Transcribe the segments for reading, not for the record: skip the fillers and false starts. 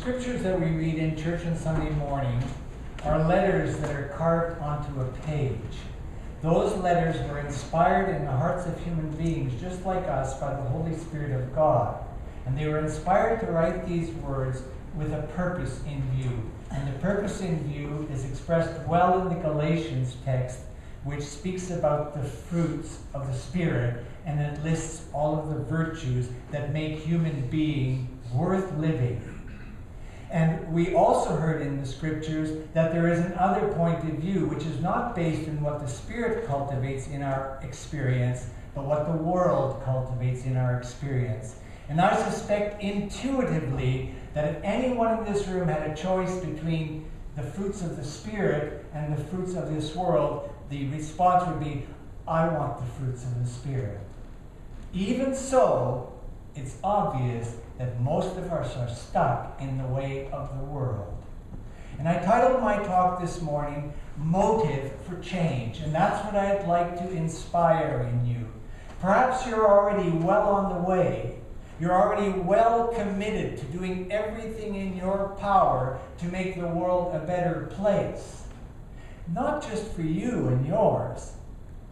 scriptures that we read in church on Sunday morning are letters that are carved onto a page. Those letters were inspired in the hearts of human beings, just like us, by the Holy Spirit of God. And they were inspired to write these words with a purpose in view. And the purpose in view is expressed well in the Galatians text, which speaks about the fruits of the Spirit, and it lists all of the virtues that make human being worth living. And we also heard in the scriptures that there is another point of view, which is not based in what the Spirit cultivates in our experience, but what the world cultivates in our experience. And I suspect intuitively that if anyone in this room had a choice between the fruits of the Spirit and the fruits of this world, the response would be, I want the fruits of the Spirit. Even so, it's obvious that most of us are stuck in the way of the world. And I titled my talk this morning, Motive for Change, and that's what I'd like to inspire in you. Perhaps you're already well on the way. You're already well committed to doing everything in your power to make the world a better place. Not just for you and yours,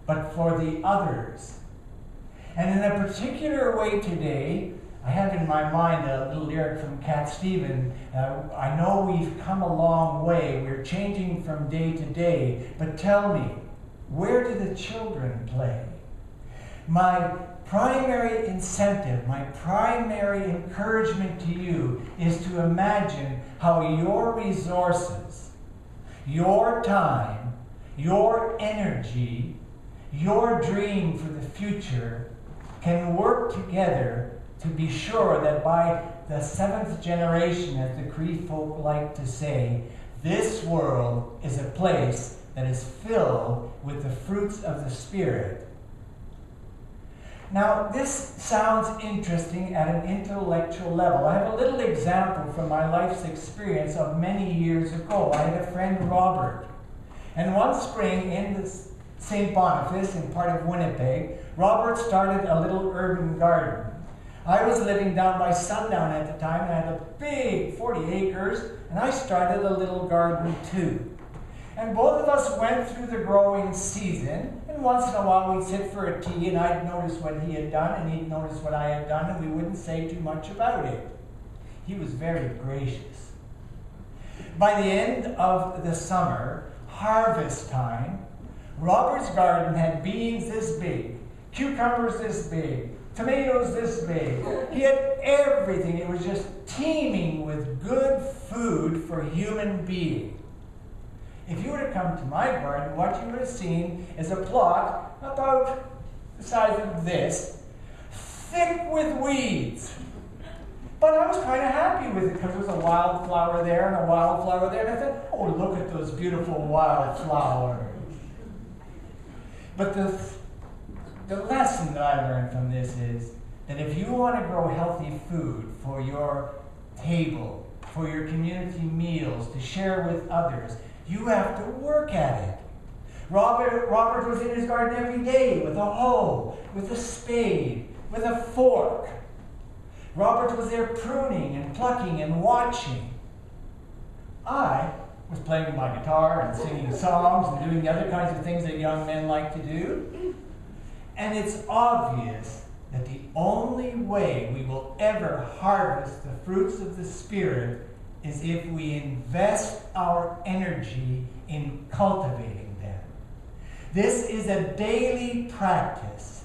but for the others. And in a particular way today, I have in my mind a little lyric from Cat Stevens. I know we've come a long way. We're changing from day to day. But tell me, where do the children play? My primary incentive, my primary encouragement to you is to imagine how your resources, your time, your energy, your dream for the future can work together to be sure that by the seventh generation, as the Cree folk like to say, this world is a place that is filled with the fruits of the Spirit. Now, this sounds interesting at an intellectual level. I have a little example from my life's experience of many years ago. I had a friend, Robert. And one spring in the St. Boniface, in part of Winnipeg, Robert started a little urban garden. I was living down by Sundown at the time, and I had a big 40 acres, and I started a little garden too. And both of us went through the growing season, and once in a while we'd sit for a tea, and I'd notice what he had done, and he'd notice what I had done, and we wouldn't say too much about it. He was very gracious. By the end of the summer, harvest time, Robert's garden had beans this big, cucumbers this big, tomatoes this big. He had everything. It was just teeming with good food for human beings. If you were to come to my garden, what you would have seen is a plot about the size of this, thick with weeds. But I was kind of happy with it because there was a wildflower there and a wildflower there. And I thought, oh, look at those beautiful wildflowers. But the lesson that I learned from this is that if you want to grow healthy food for your table, for your community meals, to share with others, you have to work at it. Robert was in his garden every day with a hoe, with a spade, with a fork. Robert was there pruning and plucking and watching. I was playing my guitar and singing songs and doing the other kinds of things that young men like to do. And it's obvious that the only way we will ever harvest the fruits of the Spirit is if we invest our energy in cultivating them. This is a daily practice,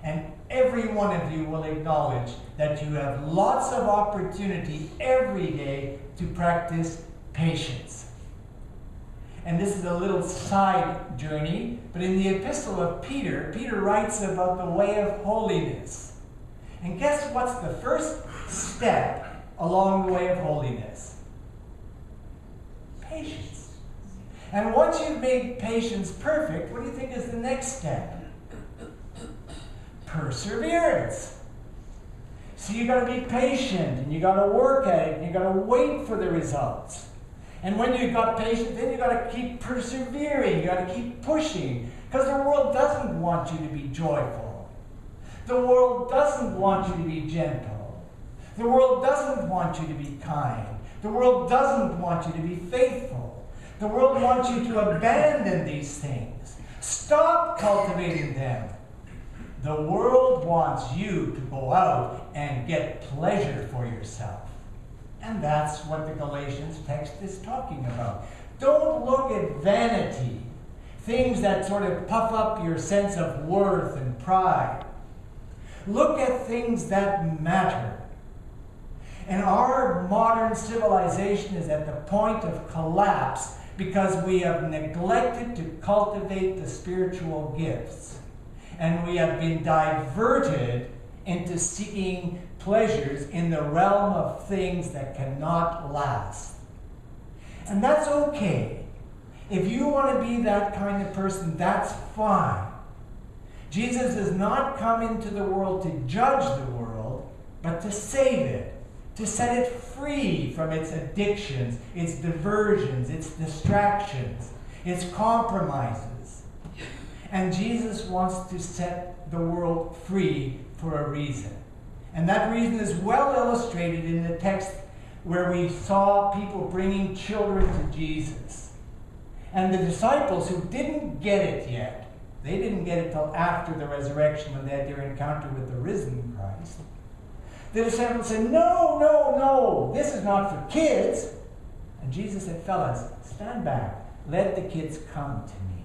and every one of you will acknowledge that you have lots of opportunity every day to practice patience. And this is a little side journey, but in the epistle of Peter, Peter writes about the way of holiness. And guess what's the first step along the way of holiness? Patience. And once you've made patience perfect, what do you think is the next step? Perseverance. So you got to be patient, and you got to work at it, and you got to wait for the results. And when you've got patience, then you've got to keep persevering. You've got to keep pushing. Because the world doesn't want you to be joyful. The world doesn't want you to be gentle. The world doesn't want you to be kind. The world doesn't want you to be faithful. The world wants you to abandon these things. Stop cultivating them. The world wants you to go out and get pleasure for yourself. And that's what the Galatians text is talking about. Don't look at vanity, things that sort of puff up your sense of worth and pride. Look at things that matter. And our modern civilization is at the point of collapse because we have neglected to cultivate the spiritual gifts. And we have been diverted into seeking pleasures in the realm of things that cannot last. And that's okay. If you want to be that kind of person, that's fine. Jesus does not come into the world to judge the world, but to save it, to set it free from its addictions, its diversions, its distractions, its compromises. And Jesus wants to set the world free for a reason. And that reason is well illustrated in the text where we saw people bringing children to Jesus. And the disciples who didn't get it yet, they didn't get it till after the resurrection when they had their encounter with the risen Christ. The disciples said, no, this is not for kids. And Jesus said, fellas, stand back. Let the kids come to me.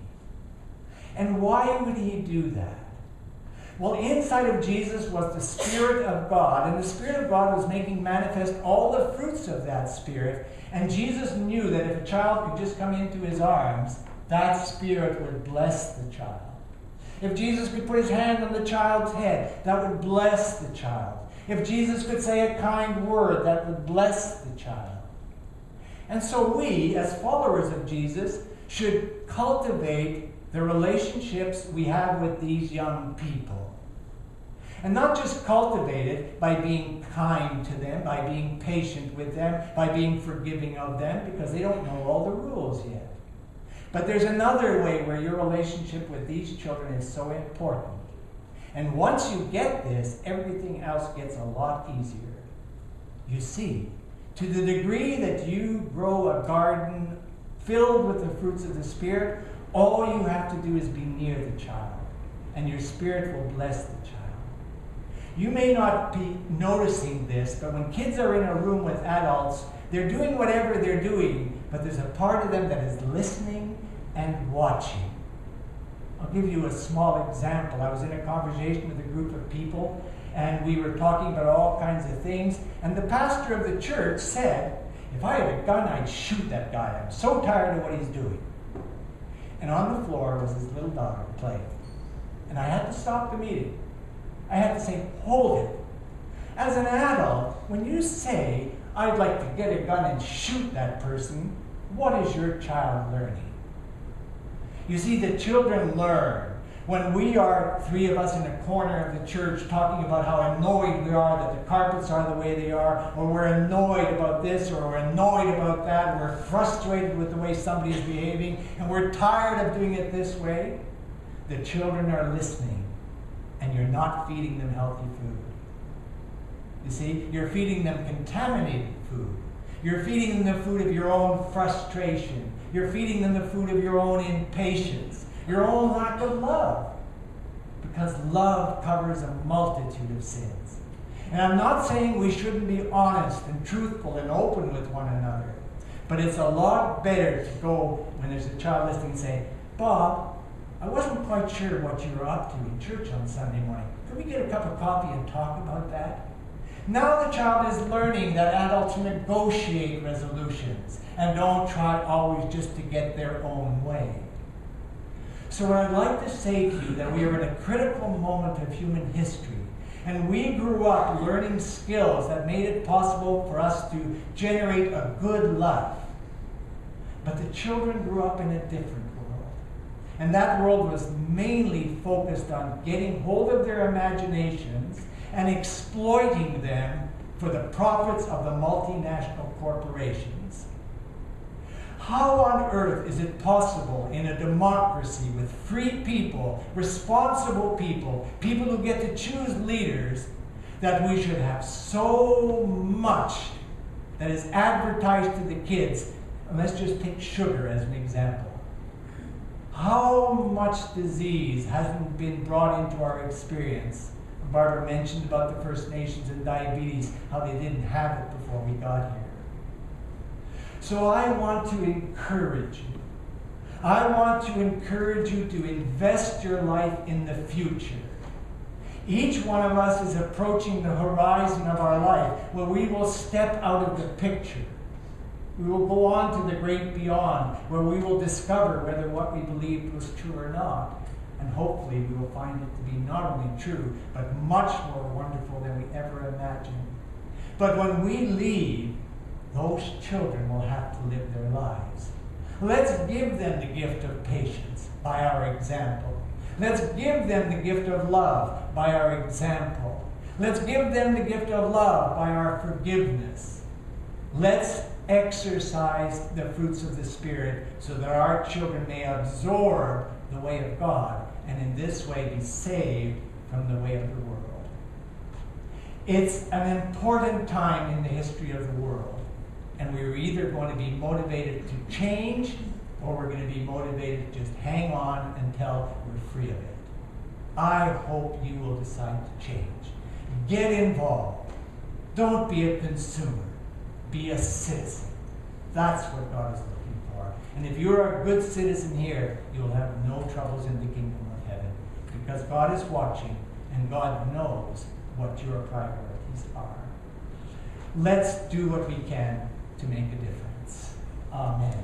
And why would he do that? Well, inside of Jesus was the Spirit of God, and the Spirit of God was making manifest all the fruits of that Spirit. And Jesus knew that if a child could just come into his arms, that Spirit would bless the child. If Jesus could put his hand on the child's head, that would bless the child. If Jesus could say a kind word, that would bless the child. And so we, as followers of Jesus, should cultivate the relationships we have with these young people. And not just cultivate it by being kind to them, by being patient with them, by being forgiving of them, because they don't know all the rules yet. But there's another way where your relationship with these children is so important. And once you get this, everything else gets a lot easier. You see, to the degree that you grow a garden filled with the fruits of the Spirit, all you have to do is be near the child, and your Spirit will bless the child. You may not be noticing this, but when kids are in a room with adults, they're doing whatever they're doing, but there's a part of them that is listening and watching. I'll give you a small example. I was in a conversation with a group of people, and we were talking about all kinds of things, and the pastor of the church said, if I had a gun, I'd shoot that guy. I'm so tired of what he's doing. And on the floor was his little daughter playing. And I had to stop the meeting. I had to say, hold it. As an adult, when you say, I'd like to get a gun and shoot that person, what is your child learning? You see, the children learn. When we are, three of us in a corner of the church, talking about how annoyed we are that the carpets are the way they are, or we're annoyed about this, or we're annoyed about that, we're frustrated with the way somebody is behaving, and we're tired of doing it this way, the children are listening, and you're not feeding them healthy food. You see, you're feeding them contaminated food. You're feeding them the food of your own frustration. You're feeding them the food of your own impatience, your own lack of love. Because love covers a multitude of sins. And I'm not saying we shouldn't be honest and truthful and open with one another. But it's a lot better to go when there's a child listening and say, Bob, I wasn't quite sure what you were up to in church on Sunday morning. Could we get a cup of coffee and talk about that? Now the child is learning that adults negotiate resolutions and don't try always just to get their own way. So I'd like to say to you that we are in a critical moment of human history, and we grew up learning skills that made it possible for us to generate a good life. But the children grew up in a different world, and that world was mainly focused on getting hold of their imaginations and exploiting them for the profits of the multinational corporations. How on earth is it possible in a democracy with free people, responsible people, people who get to choose leaders, that we should have so much that is advertised to the kids. And let's just take sugar as an example. How much disease hasn't been brought into our experience? Barbara mentioned about the First Nations and diabetes, how they didn't have it before we got here. So I want to encourage you. I want to encourage you to invest your life in the future. Each one of us is approaching the horizon of our life where we will step out of the picture. We will go on to the great beyond, where we will discover whether what we believed was true or not. And hopefully we will find it to be not only true, but much more wonderful than we ever imagined. But when we leave, those children will have to live their lives. Let's give them the gift of patience by our example. Let's give them the gift of love by our example. Let's give them the gift of love by our forgiveness. Let's exercise the fruits of the Spirit so that our children may absorb the way of God and in this way be saved from the way of the world. It's an important time in the history of the world, and we're either going to be motivated to change or we're going to be motivated to just hang on until we're free of it. I hope you will decide to change. Get involved. Don't be a consumer. Be a citizen. That's what God is looking for. And if you're a good citizen here, you'll have no troubles in the kingdom of heaven, because God is watching and God knows what your priorities are. Let's do what we can to make a difference. Amen.